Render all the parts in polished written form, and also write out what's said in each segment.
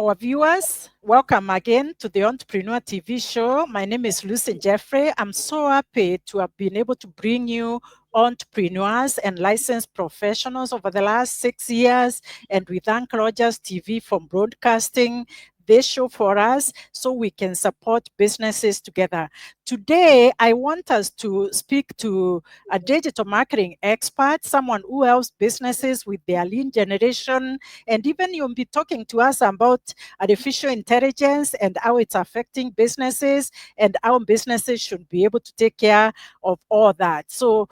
our viewers, welcome again to the Entrepreneur TV show. My name is Lucy Jeffrey. I'm so happy to have been able to bring you entrepreneurs and licensed professionals over the last 6 years. And we thank Rogers TV for broadcasting this show for us so we can support businesses together. Today, I want us to speak to a digital marketing expert, someone who helps businesses with their lead generation, and even you'll be talking to us about artificial intelligence and how it's affecting businesses and how businesses should be able to take care of all that. So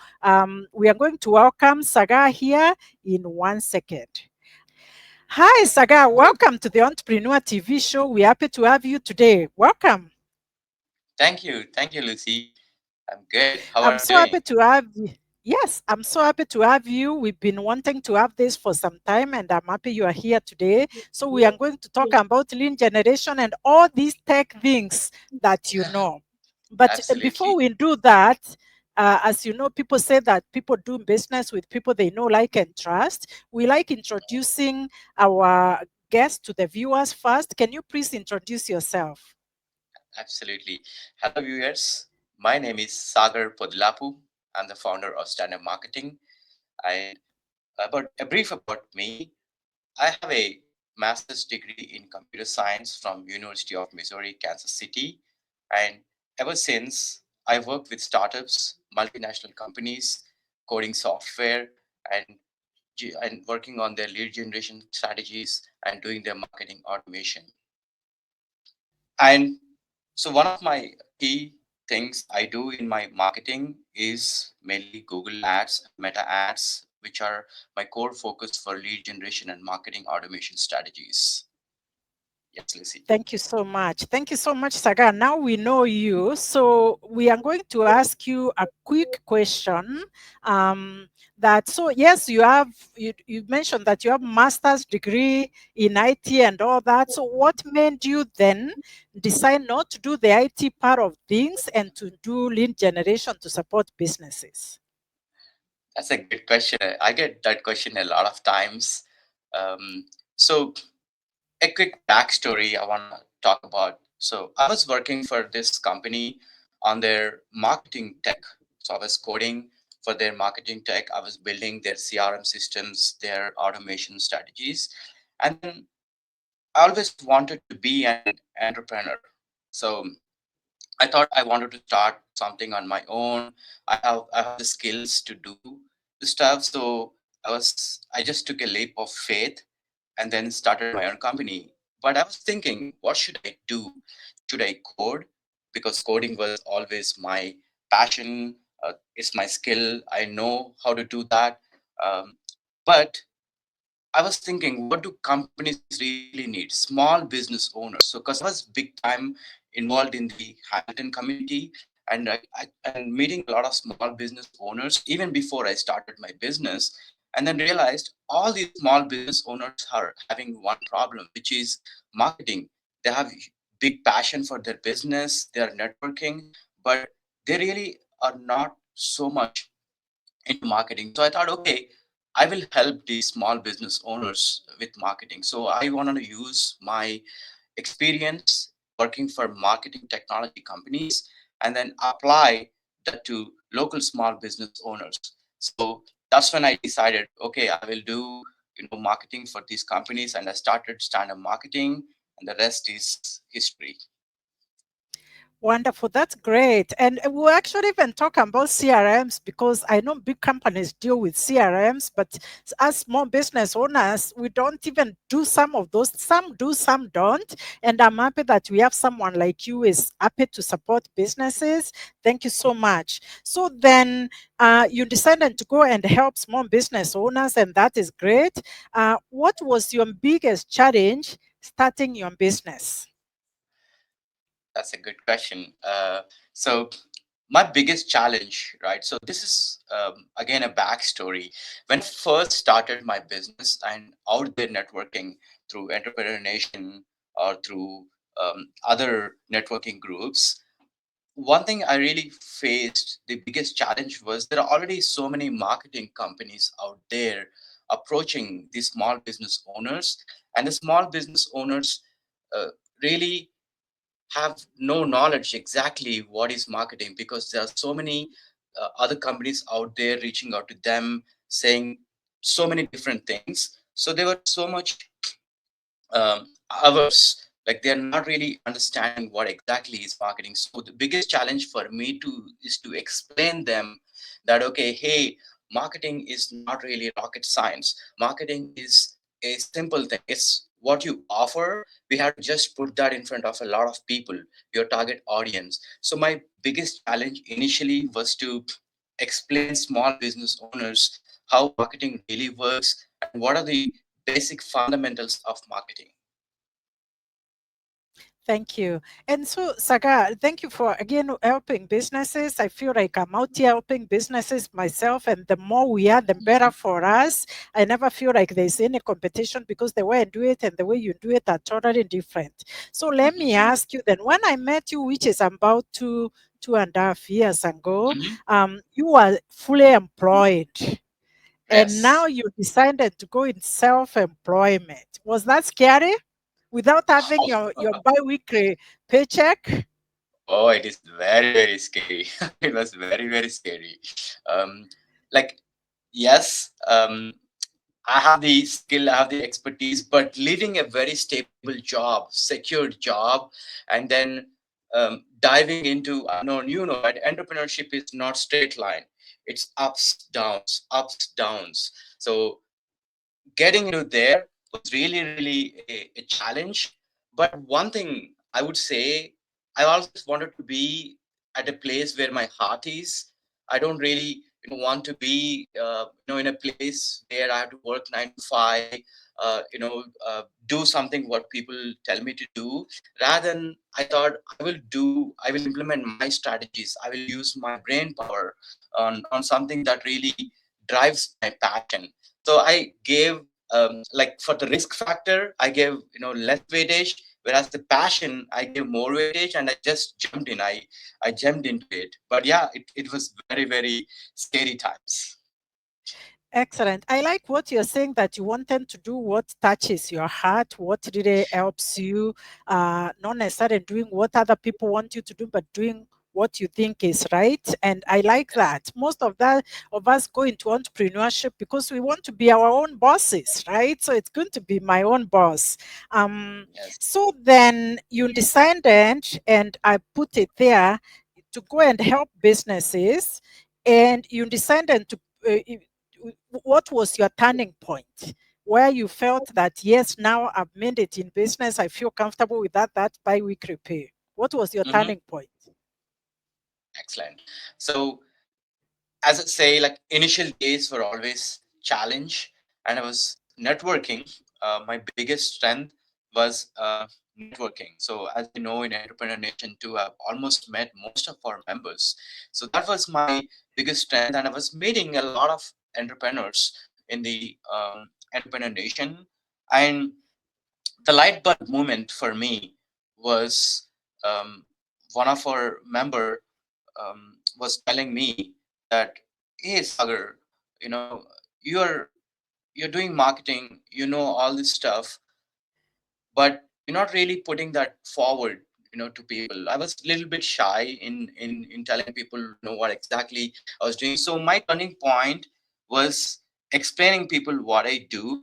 we are going to welcome Sagar here in 1 second. Hi, Sagar. Welcome to the Entrepreneur TV show. We're happy to have you today. Welcome. Thank you. Thank you, Lucy. I'm good. How I'm are you so doing? happy to have you. Yes, I'm so happy to have you. We've been wanting to have this for some time, and I'm happy you are here today. So, we are going to talk about lean generation and all these tech things that you know. But before Absolutely. we do that, as you know, people say that people do business with people they know, like, and trust. We like introducing our guests to the viewers first. Can you please introduce yourself? Absolutely. Hello, viewers. My name is Sagar Podilapu. I'm the founder of Stand-Up Marketing. And about a brief about me, I have a master's degree in computer science from University of Missouri, Kansas City. And ever since, I worked with startups, multinational companies, coding software, and and working on their lead generation strategies and doing their marketing automation. And so one of my key things I do in my marketing is mainly Google Ads and Meta Ads, which are my core focus for lead generation and marketing automation strategies. Yes, Lucy. Thank you so much. Thank you so much, Saga. Now we know you. So we are going to ask you a quick question. Um, yes, you mentioned that you have master's degree in IT and all that. So what made you then decide not to do the IT part of things and to do lead generation to support businesses? That's a good question. I get that question a lot of times. So a quick backstory I want to talk about. So I was working for this company on their marketing tech. So I was coding for their marketing tech. I was building their CRM systems, their automation strategies. And then I always wanted to be an entrepreneur. So I thought I wanted to start something on my own. I have the skills to do the stuff. So I just took a leap of faith and then started my own company. But I was thinking, what should I do? Should I code? Because coding was always my passion. It's my skill. I know how to do that. Um, but I was thinking, what do companies really need? Small business owners. So, because I was big time involved in the Hamilton community, and and meeting a lot of small business owners even before I started my business, and then realized all these small business owners are having one problem, which is marketing. They have big passion for their business, they are networking, but they really are not so much into marketing. So I thought, okay, I will help these small business owners with marketing. So I wanted to use my experience working for marketing technology companies and then apply that to local small business owners. So that's when I decided, okay, I will do marketing for these companies, and I started stand-up marketing, and the rest is history. Wonderful. That's great. And we'll actually even talk about CRMs because I know big companies deal with CRMs, but as small business owners, we don't even do some of those. Some do, some don't. And I'm happy that we have someone like you is happy to support businesses. Thank you so much. So then you decided to go and help small business owners, and that is great. What was your biggest challenge starting your business? That's a good question. So my biggest challenge, right? So this is again a backstory. When I first started my business and out there networking through Entrepreneur Nation or through other networking groups, one thing I really faced, the biggest challenge was there are already so many marketing companies out there approaching these small business owners, and the small business owners really have no knowledge exactly what is marketing, because there are so many other companies out there reaching out to them saying so many different things. So they were so much hours, like they're not really understanding what exactly is marketing. So the biggest challenge for me to is to explain them that, okay, hey, marketing is not really rocket science. Marketing is a simple thing. It's what you offer. We have to just put that in front of a lot of people, your target audience. So my biggest challenge initially was to explain small business owners how marketing really works and what are the basic fundamentals of marketing. Thank you. And so, Sagar, thank you for again helping businesses. I feel like I'm out here helping businesses myself, and the more we are, the better for us. I never feel like there's any competition because the way I do it and the way you do it are totally different. So, let me Mhm. ask you then, when I met you, which is about 2.5 years ago, Mhm. you were fully employed. And now Yes. you decided to go in self-employment. Was that scary? Without having your biweekly paycheck? Oh, it is very, very scary. It was very, very scary. Um, like, yes, I have the skill, I have the expertise, but leaving a very stable job, secured job, and then diving into unknown, right? Entrepreneurship is not straight line. It's ups, downs, ups, downs. So getting into there was really, really a challenge. But one thing I would say, I always wanted to be at a place where my heart is. I don't really want to be in a place where I have to work 9 to 5, do something what people tell me to do. Rather than, I thought I will implement my strategies. I will use my brain power on something that really drives my passion. So I gave, like, for the risk factor, I gave less weightage, whereas the passion I gave more weightage, and I just jumped in. I jumped into it. But yeah, it was very, very scary times. Excellent. I like what you're saying, that you wanted to do what touches your heart, what really helps you, not necessarily doing what other people want you to do, but doing what you think is right. And I like Yes. that. Most of that of us go into entrepreneurship because we want to be our own bosses, right? So it's going to be my own boss. Um, Yes. so then you decided, and I put it there, to go and help businesses, and you decided to what was your turning point where you felt that, yes, now I've made it in business, I feel comfortable with that bi-weekly pay? What was your Hmm. turning point? Excellent. So, as I say, like, initial days were always challenge, and I was networking. My biggest strength was networking. So, as you know, in Entrepreneur Nation too, I've almost met most of our members. So that was my biggest strength, and I was meeting a lot of entrepreneurs in the Entrepreneur Nation. And the light bulb moment for me was, um, one of our member was telling me that, hey, Sagar, you know you're you're doing marketing, all this stuff, but you're not really putting that forward, to people. I was a little bit shy in telling people, what exactly I was doing. So my turning point was explaining people what I do,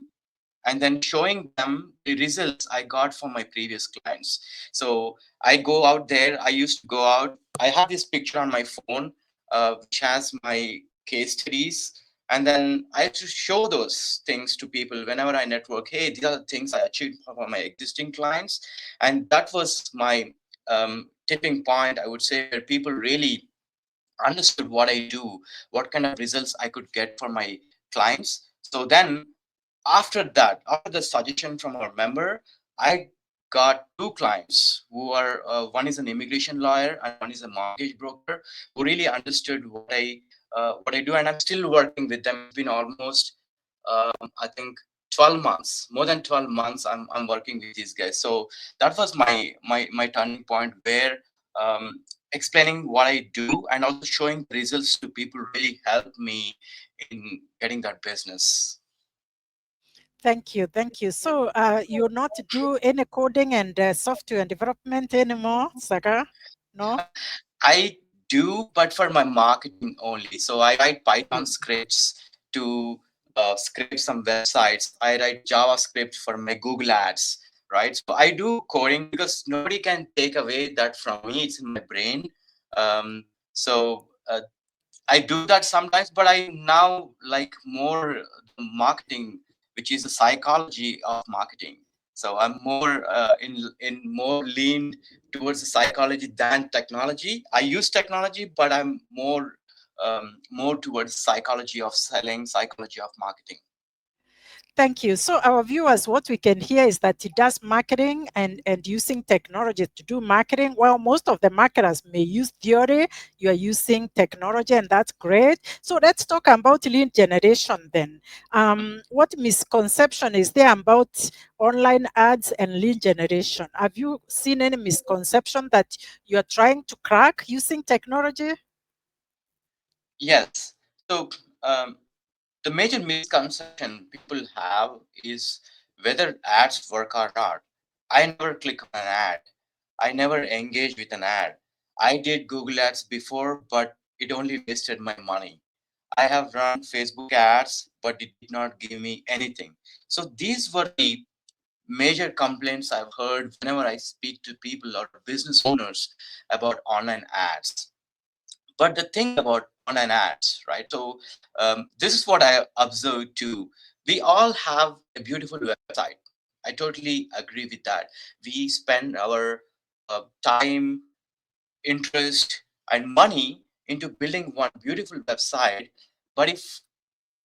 and then showing them the results I got from my previous clients. So I go out there. I used to go out. I have this picture on my phone, which has my case studies. And then I have to show those things to people whenever I network. Hey, these are the things I achieved for my existing clients. And that was my tipping point, I would say, where people really understood what I do, what kind of results I could get for my clients. So then, after that, after the suggestion from our member, I got two clients who are, one is an immigration lawyer and one is a mortgage broker, who really understood what I do, and I'm still working with them. It's been almost, I think, 12 months, more than 12 months. I'm working with these guys. So that was my turning point, where explaining what I do and also showing the results to people really helped me in getting that business. Thank you. Thank you. So you not do any coding and software development anymore, Saga? No? I do, but for my marketing only. So I write Python Okay. scripts to scrape some websites. I write JavaScript for my Google ads, right? So I do coding because nobody can take away that from me. It's in my brain. Um, so I do that sometimes, but I now like more marketing, which is the psychology of marketing. So I'm more in more leaned towards the psychology than technology. I use technology, but I'm more towards psychology of selling, psychology of marketing. Thank you. So our viewers, what we can hear is that he does marketing and using technology to do marketing. Well, most of the marketers may use theory. You are using technology, and that's great. So let's talk about lead generation then. What misconception is there about online ads and lead generation? Have you seen any misconception that you are trying to crack using technology? Yes. So um, the major misconception people have is whether ads work or not. I never click on an ad. I never engage with an ad. I did Google ads before, but it only wasted my money. I have run Facebook ads, but it did not give me anything. So these were the major complaints I've heard whenever I speak to people or business owners about online ads. But the thing about online ads, right? So this is what I observed too. We all have a beautiful website. I totally agree with that. We spend our time, interest, and money into building one beautiful website. But if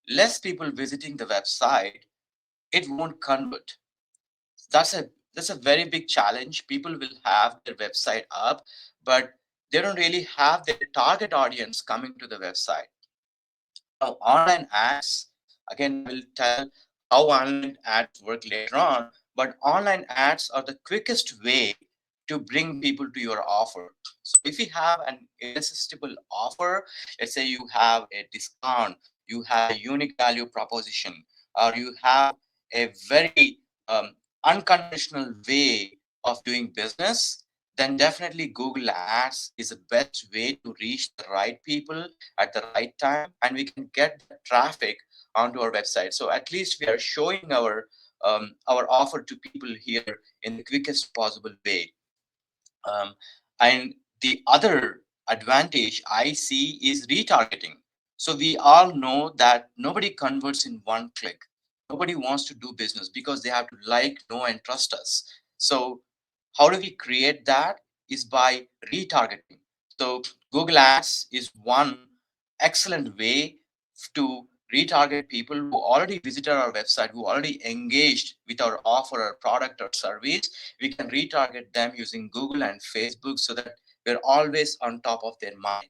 less people visiting the website, it won't convert. That's a very big challenge. People will have their website up, but they don't really have their target audience coming to the website. Now, online ads, again, I will tell how online ads work later on, but online ads are the quickest way to bring people to your offer. So if you have an irresistible offer, let's say you have a discount, you have a unique value proposition, or you have a very unconventional way of doing business, then definitely Google Ads is the best way to reach the right people at the right time, and we can get the traffic onto our website. So at least we are showing our offer to people here in the quickest possible way. um, and the other advantage I see is retargeting. So we all know that nobody converts in one click. Nobody wants to do business because they have to like, know, and trust us. So how do we create that? Is by retargeting. So Google Ads is one excellent way to retarget people who already visited our website, who already engaged with our offer or product or service. We can retarget them using Google and Facebook so that we're always on top of their mind.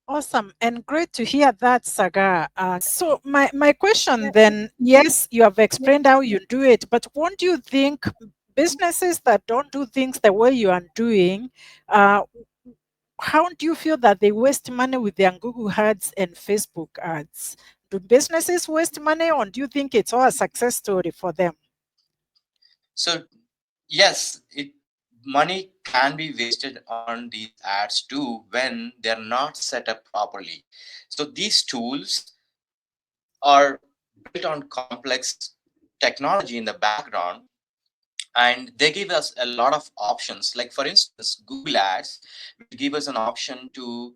Awesome and great to hear that, Saga. So my question then, yes, you have explained how you do it, but won't you think businesses that don't do things the way you are doing, uh, how do you feel that they waste money with their Google ads and Facebook ads? Do businesses waste money, or do you think it's all a success story for them? So yes, it money can be wasted on these ads too when they're not set up properly. So these tools are built on complex technology in the background, and they give us a lot of options. Like for instance, Google Ads will give us an option to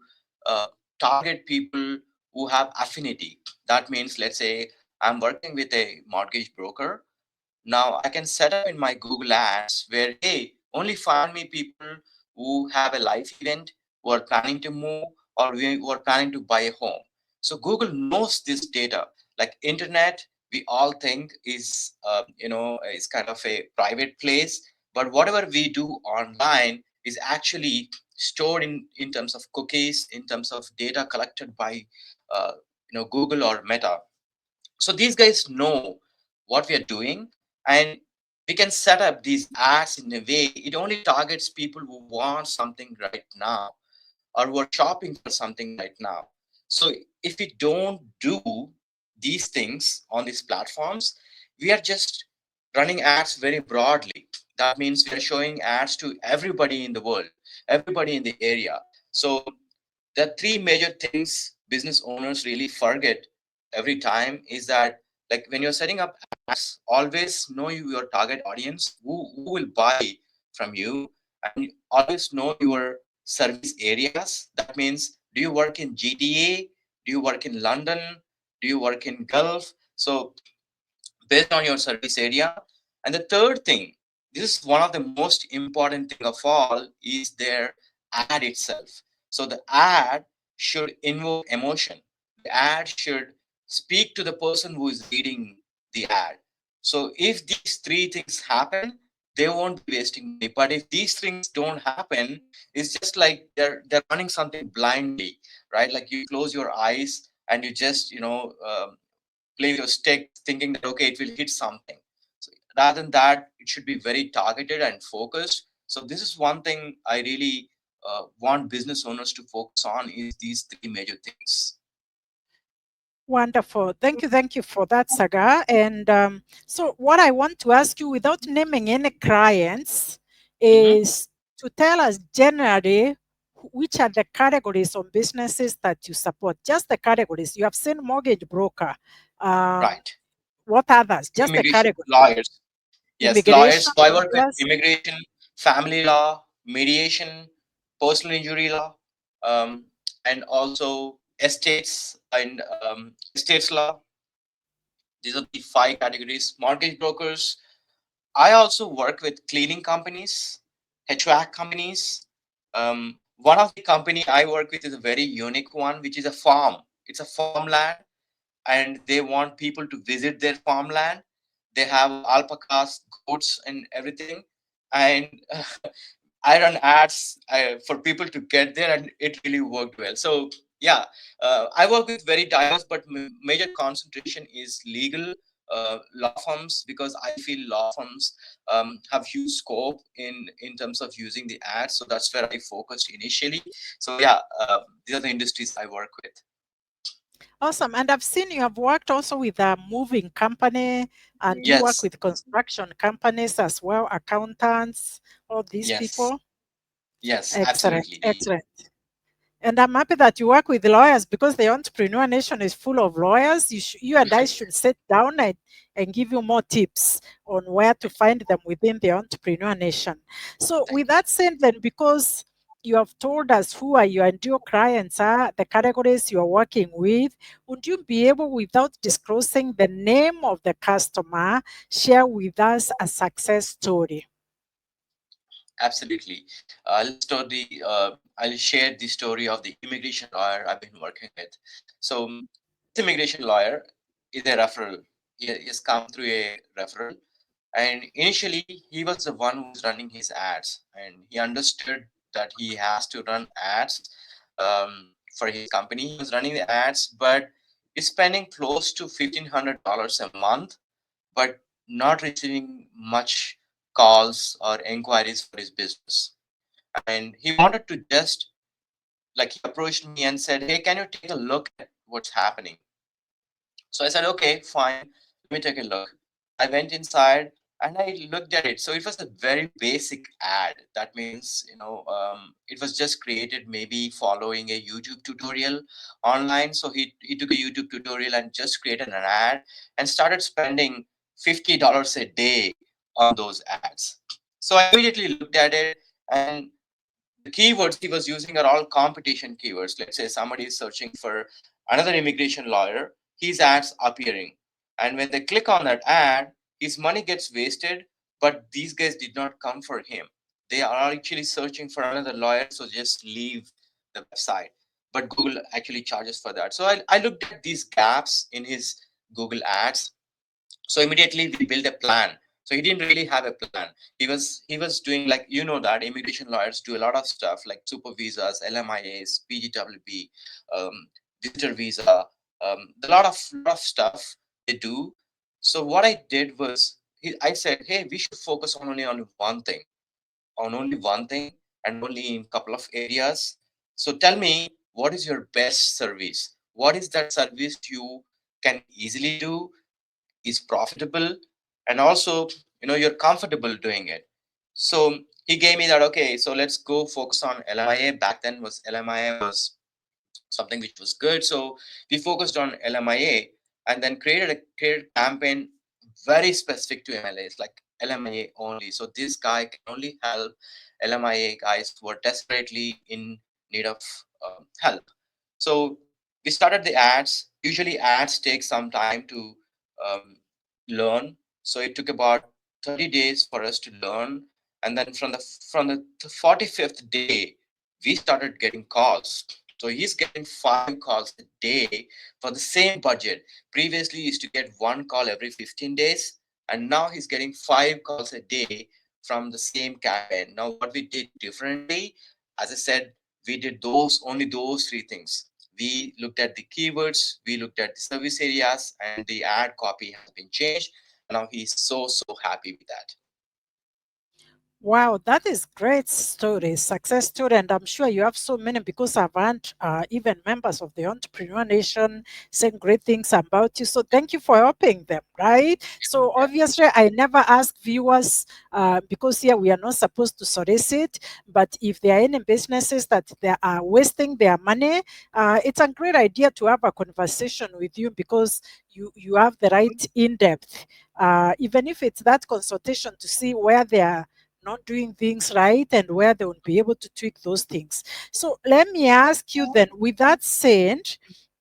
uh, target people who have affinity. That means, let's say I'm working with a mortgage broker. Now I can set up in my Google Ads where, hey, only find me people who have a life event, who are planning to move, or who are planning to buy a home. So Google knows this data. Like internet, we all think is kind of a private place, but whatever we do online is actually stored in terms of cookies, in terms of data collected by uh, Google or Meta. So these guys know what we are doing, and we can set up these ads in a way it only targets people who want something right now or who are shopping for something right now. So if we don't do these things on these platforms, we are just running ads very broadly. That means we are showing ads to everybody in the world, everybody in the area. So the three major things business owners really forget every time is that, like, when you're setting up ads, always know your target audience, who will buy from you, and always know your service areas. That means, do you work in GTA, do you work in London, do you work in Gulf? So based on your service area. And the third thing, this is one of the most important thing of all, is their ad itself. So the ad should invoke emotion. The ad should speak to the person who is reading the ad. So if these three things happen, they won't be wasting money. But if these things don't happen, it's just like they're running something blindly, right? Like you close your eyes and you just play with your stick thinking that okay, it will hit something. So rather than that, it should be very targeted and focused. So this is one thing I really want business owners to focus on, is these three major things. Wonderful. Thank you for that, Saga. And so, what I want to ask you, without naming any clients, Hmm. is to tell us generally which are the categories of businesses that you support. Just the categories. You have seen mortgage broker. Um, Right. what others? Just the Immigration category. lawyers. Yes, lawyers. Immigration, So I work with yes. immigration, family law, mediation, personal injury law, um, and also estates and estates law. These are the five categories. Mortgage brokers. I also work with cleaning companies, HVAC companies. One of the company I work with is a very unique one, which is a farm. It's a farmland, and they want people to visit their farmland. They have alpacas, goats, and everything. And I run ads for people to get there, and it really worked well. So yeah, I work with very diverse, but major concentration is legal law firms, because I feel law firms have huge scope in terms of using the ads. So that's where I focused initially. So yeah, these are the industries I work with. Awesome. And I've seen you have worked also with a moving company, and you work Yes, with construction companies as well, accountants, all these yes, people. yes, Excellent. absolutely. Excellent. And I'm happy that you work with lawyers, because the entrepreneur nation is full of lawyers. You and I should sit down and give you more tips on where to find them within the entrepreneur nation. So, with Thank you. that said, then, because you have told us who are your ideal clients are, the categories you are working with, would you be able, without disclosing the name of the customer, share with us a success story? Absolutely. I'll share the story of the immigration lawyer I've been working with. So this immigration lawyer is a referral. He has come through a referral, and initially he was the one who was running his ads, and he understood that he has to run ads for his company. He was running the ads, but he's spending close to $1,500 a month, but not receiving much calls or inquiries for his business. And he wanted to just, like, he approached me and said, hey, can you take a look at what's happening? So I said, okay, fine, let me take a look. I went inside and I looked at it. So it was a very basic ad. That means, it was just created maybe following a YouTube tutorial online. So he took a YouTube tutorial and just created an ad and started spending $50 a day on those ads. So I immediately looked at it, and the keywords he was using are all competition keywords. Let's say somebody is searching for another immigration lawyer, his ads appearing. And when they click on that ad, his money gets wasted, but these guys did not come for him. They are actually searching for another lawyer, so just leave the website. But Google actually charges for that. So I looked at these gaps in his Google ads. So immediately we built a plan. So he didn't really have a plan. He was doing, like, that immigration lawyers do a lot of stuff like super visas, LMIAs, PGWB, visitor visa, a lot of stuff they do. So what I did was, I said, hey, we should focus on only one thing, and only in a couple of areas. So tell me, what is your best service? What is that service you can easily do, is profitable, and also you're comfortable doing it. So he gave me that, okay, so let's go focus on LMIA. Back then was LMIA was something which was good. So we focused on LMIA and then created campaign very specific to MLAs, like LMIA only. So this guy can only help LMIA guys who are desperately in need of help. So we started the ads. Usually ads take some time to um, learn. So it took about 30 days for us to learn. And then from the 45th day, we started getting calls. So he's getting 5 calls a day for the same budget. Previously, he used to get 1 call every 15 days, and now he's getting 5 calls a day from the same campaign. Now, what we did differently, as I said, we did only those 3 things. We looked at the keywords, we looked at the service areas, and the ad copy has been changed. And now he's so happy with that. Wow, that is great story, success story, and I'm sure you have so many because I've heard even members of the Entrepreneur Nation saying great things about you. So thank you for helping them, right? So Yeah. obviously, I never ask viewers because here we are not supposed to solicit, but if there are any businesses that they are wasting their money, it's a great idea to have a conversation with you because you have the right in depth, even if it's that consultation to see where they are not doing things right and where they would be able to tweak those things. So let me ask you then, with that said,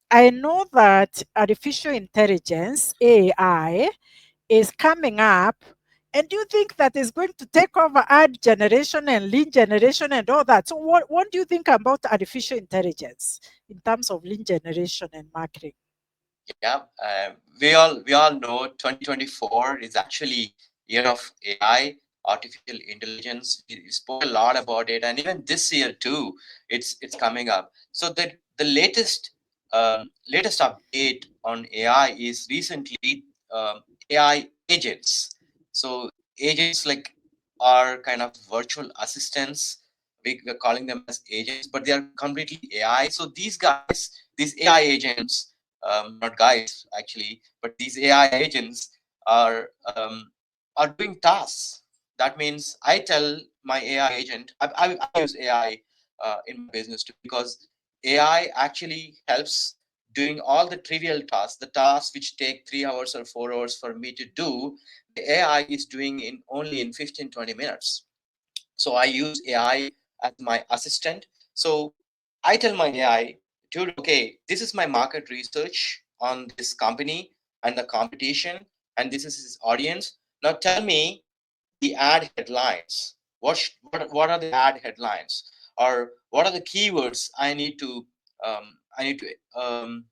I know that artificial intelligence, AI, is coming up. And do you think that is going to take over ad generation and lead generation and all that? So what do you think about artificial intelligence in terms of lead generation and marketing? Yeah, we all know 2024 is actually year of AI, artificial intelligence. We spoke a lot about it, and even this year too, it's coming up. So the latest update on AI is recently AI agents. So agents like are kind of virtual assistants. We're calling them as agents, but they are completely AI. So these AI agents, not guys actually, but these AI agents are are doing tasks. That means I tell my AI agent, I use AI in my business too, because AI actually helps doing all the trivial tasks, the tasks which take 3 hours or 4 hours for me to do. The AI is doing in only in 15-20 minutes. So I use AI as my assistant. So I tell my AI, dude, okay, this is my market research on this company and the competition, and this is his audience. Now tell me the ad headlines. What are the ad headlines, or what are the keywords I need to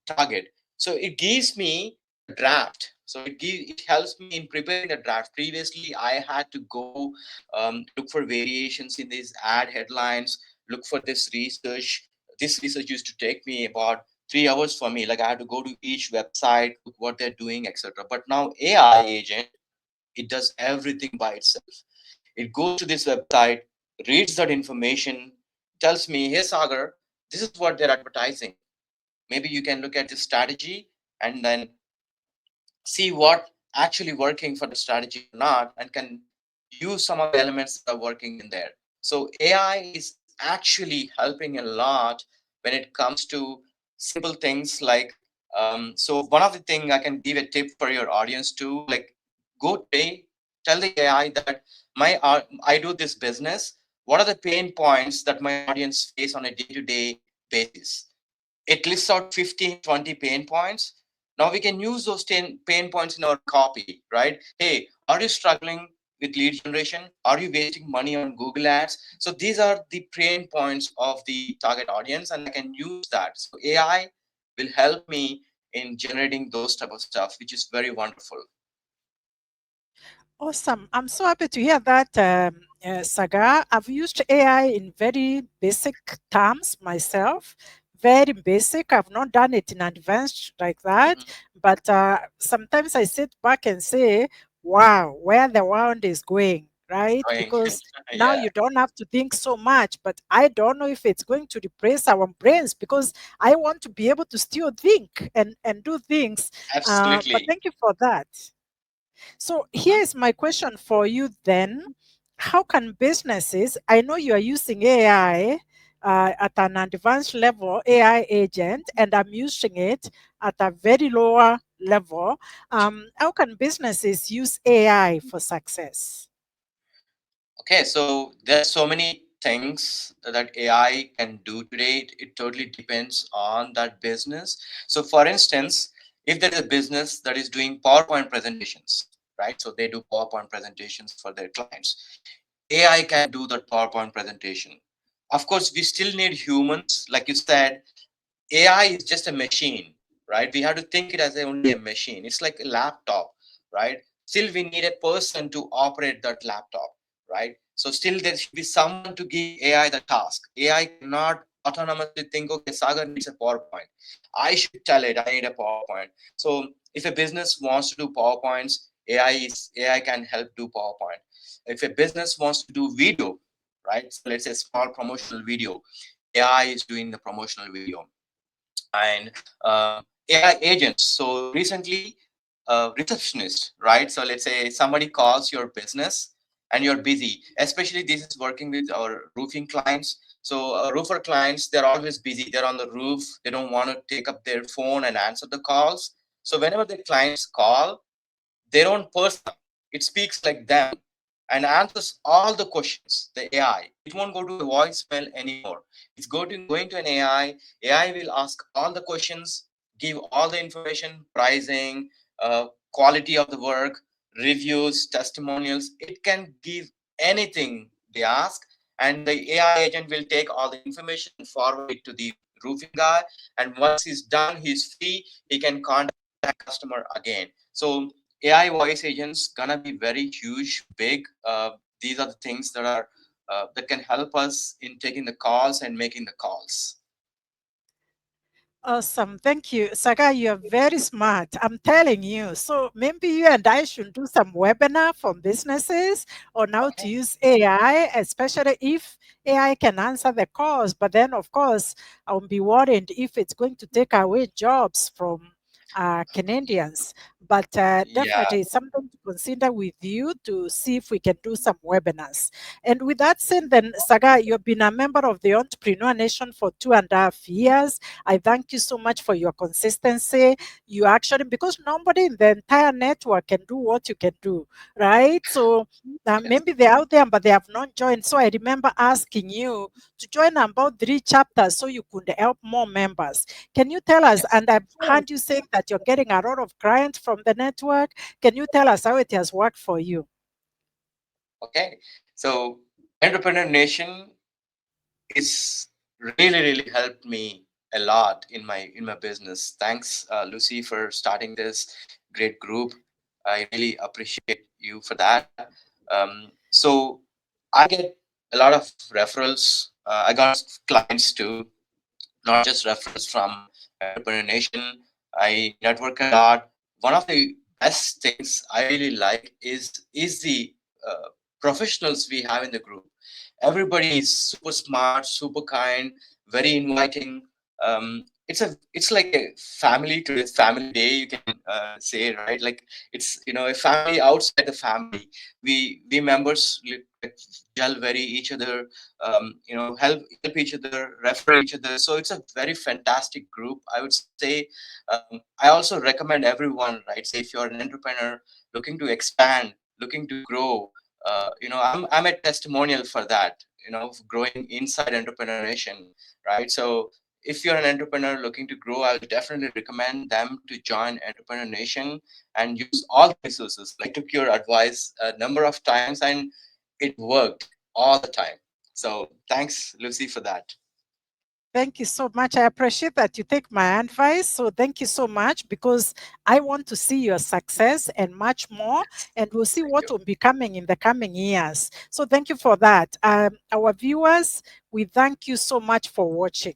target? So it gives me a draft. So it helps me in preparing the draft. Previously, I had to go look for variations in these ad headlines, look for this research. This research used to take me about 3 hours for me. Like I had to go to each website, look what they're doing, etc. But now AI agent, it does everything by itself. It goes to this website, reads that information, tells me, hey Sagar, this is what they're advertising. Maybe you can look at this strategy and then see what actually working for the strategy or not, and can use some of the elements that are working in there. So AI is actually helping a lot when it comes to simple things like so one of the thing I can give a tip for your audience too, like go today, tell the AI that I do this business, what are the pain points that my audience face on a day-to-day basis. It lists out 15-20 pain points. Now we can use those 10 pain points in our copy, right? Hey, are you struggling with lead generation? Are you wasting money on Google ads? So these are the pain points of the target audience, and I can use that. So AI will help me in generating those type of stuff, which is very wonderful. Awesome. I'm so happy to hear that, Saga. I've used AI in very basic terms myself, very basic. I've not done it in advanced like that. Mhm. But sometimes I sit back and say, wow, where the world is going, right? Going. Because now Yeah, you don't have to think so much, but I don't know if it's going to replace our brains because I want to be able to still think and do things. But absolutely. thank you for that. So here Mhm. is my question for you then. How can businesses, I know you are using AI at an advanced level, AI agent, and I'm using it at a very lower level. How can businesses use AI for success? Okay, so there's so many things that AI can do today. It totally depends on that business. So, for instance, if there is a business that is doing PowerPoint presentations, right? So they do PowerPoint presentations for their clients. AI can do that PowerPoint presentation. Of course, we still need humans, like you said. AI is just a machine, right? We have to think it as only a machine. It's like a laptop, right? Still, we need a person to operate that laptop, right? So still, there should be someone to give AI the task. AI cannot autonomously think, okay, Sagar needs a PowerPoint. I should tell it I need a PowerPoint. So if a business wants to do PowerPoints, AI can help do PowerPoint. If a business wants to do video, right? So let's say small promotional video, AI is doing the promotional video. And AI agents. So recently, receptionist, right? So let's say somebody calls your business and you're busy. Especially this is working with our roofing clients. So roofer clients, they're always busy. They're on the roof. They don't want to take up their phone and answer the calls. So whenever the clients call, their own person. It speaks like them and answers all the questions. The AI. It won't go to a voicemail anymore. It's going to an AI. AI will ask all the questions, give all the information, pricing, quality of the work, reviews, testimonials. It can give anything they ask, and the AI agent will take all the information and forward it to the roofing guy. And once he's done, he's free. He can contact the customer again. So AI voice agents gonna be very huge, big. These are the things that are that can help us in taking the calls and making the calls. Awesome. Thank you. Saga, you're very smart. I'm telling you. So maybe you and I should do some webinar for businesses on how to Okay. use AI, especially if AI can answer the calls. But then, of course, I'll be worried if it's going to take away jobs from Canadians. But Yeah. definitely it's something to consider with you to see if we can do some webinars. And with that said, then, Saga, you've been a member of the Entrepreneur Nation for 2.5 years. I thank you so much for your consistency. You actually, because nobody in the entire network can do what you can do, right? So Yes. maybe they're out there, but they have not joined. So I remember asking you to join about 3 chapters so you could help more members. Can you tell us? Yes. And I've heard you saying that you're getting a lot of clients from the network. Can you tell us how it has worked for you? Okay. So Entrepreneur Nation is really helped me a lot in my business. Thanks, Lucy, for starting this great group. I really appreciate you for that. So I get a lot of referrals. I got clients too, not just referrals from Entrepreneur Nation. I network a lot. One of the best things I really like is the professionals we have in the group. Everybody is super smart, super kind, very inviting. It's like a family. Today's family day, you can say, right? Like it's a family outside the family. We members like, gel very each other, help each other, refer each other. So it's a very fantastic group, I would say. I also recommend everyone, right? Say if you're an entrepreneur looking to expand, looking to grow, I'm a testimonial for that. Growing inside Entrepreneur Nation, right? So if you're an entrepreneur looking to grow, I'll definitely recommend them to join Entrepreneur Nation and use all the resources. Like took your advice a number of times and it worked all the time. So thanks, Lucy, for that. Thank you so much. I appreciate that you take my advice. So thank you so much because I want to see your success and much more, and we'll see Thank what you. will be coming in the coming years. So thank you for that. Our viewers, we thank you so much for watching.